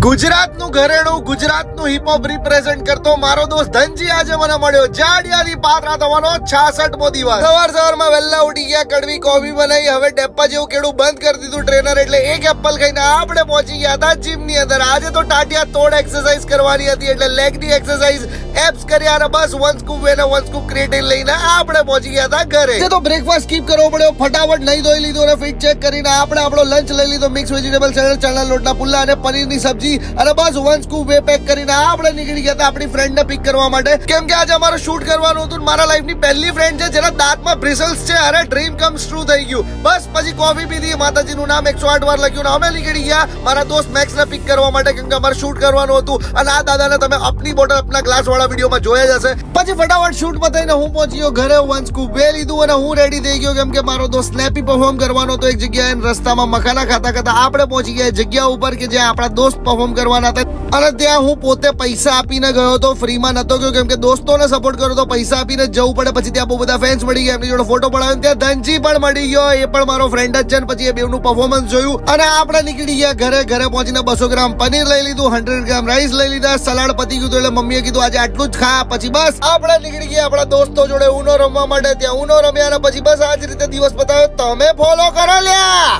ગુજરાતનું ઘરેણું ગુજરાતનું hip-hop represent કરતો મારો દોસ્ત ધનજી આજે મને મળ્યો. જાડિયાની પાત્રા થવાનો 66મો દિવસ. સવારમાં વહેલા ઉઠી ગયા, કડવી કોફી બનાવી, હવે ડેપ્પા જેવું કેડું બંધ કરી દીધું ટ્રેનર, એટલે એક એપલ ખાઈને આપણે પહોંચી ગયા હતા જીમની અંદર. આજે તો ટાટિયા તોડ એક્સરસાઇઝ કરવાની હતી, એટલે લેગની એક્સરસાઇઝ એપ્સ કર્યા અને બસ વન સ્કૂપ અને વન સ્કૂપ ક્રિએટિન લઈને આપણે પહોંચી ગયા હતા ઘરે. તો બ્રેકફાસ્ટ સ્કીપ કરવો પડ્યો, ફટાફટ નહીં ધોઈ લીધું અને ફિટ ચેક કરીને આપણે આપણો લંચ લઈ લીધો. મિક્સ વેજીટેબલ સેલેડ, ચણા લોટના પુલ્લા અને પનીરની સબ્જી અને બસ વન સ્કૂપ વે પેક કરીને આપણે નીકળી ગયા હતા આપણી ફ્રેન્ડને પિક કરવા માટે, કેમ કે આજે અમારે શૂટ કરવાનું હતું. મારા લાઈફની પહેલી ફ્રેન્ડ છે જેના દાંતમાં બ્રિસલ્સ છે. અરે ડ્રીમ કમ્સ ટ્રુ થઈ ગયું. બસ પછી કોફી પીધી, માતાજીનું નામ 108 વાર લખ્યું ને અમે નીકળી ગયા મારા દોસ્ત મેક્સને પિક કરવા માટે, કેમ કે અમારે શૂટ કરવાનું હતું. અને આ દાદાને તમે અપની બોટલ અપના ગ્લાસ વાળા વિડીયોમાં જોયા જ હશે. પછી ફટાફટ શૂટ પતાવીને હું પહોંચી ગયો ઘરે. વન સ્કૂપ વે લીધું અને હું રેડી થઈ ગયો, કેમ કે મારો દોસ્ત સ્નેપી પરફોર્મ કરવાનો હતો એક જગ્યાએ. રસ્તામાં મખાના ખાતા ખાતા આપણે પહોંચી ગયા જગ્યા ઉપર કે જ્યાં આપણા દોસ્ત પરફોર્મ કરવાના હતા. અને ત્યાં હું પોતે પૈસા આપીને ગયો હતો, ફ્રીમાં નતો ગયો, કેમ કે દોસ્તોને સપોર્ટ કર્યો તો પૈસા આપીને જવું પડે. પછી ત્યાં બહુ બધા ફેન્સ મળી ગયા, એમની જોડે ફોટો પડાવ્યો. ત્યાં ધનજી પણ મળી ગયો, એ પણ મારો ફ્રેન્ડ જ છે. પછી એ બેવનું પરફોર્મન્સ જોયું અને આપણે નીકળી ગયા ઘરે. ઘરે પહોંચીને 200 ગ્રામ પનીર લઈ લીધું, 100 ગ્રામ રાઈસ લઈ લીધા, સલાડ પતી ગયું એટલે મમ્મીએ કીધું આજે આટલું જ ખા. પછી બસ આપણે નીકળી ગયા આપણા દોસ્તો જોડે ઉનો રમવા માટે. ત્યાં ઉનો રમ્યા અને પછી બસ આ જ રીતે દિવસ પતાવ્યો. તમે ફોલો કરો લ્યા.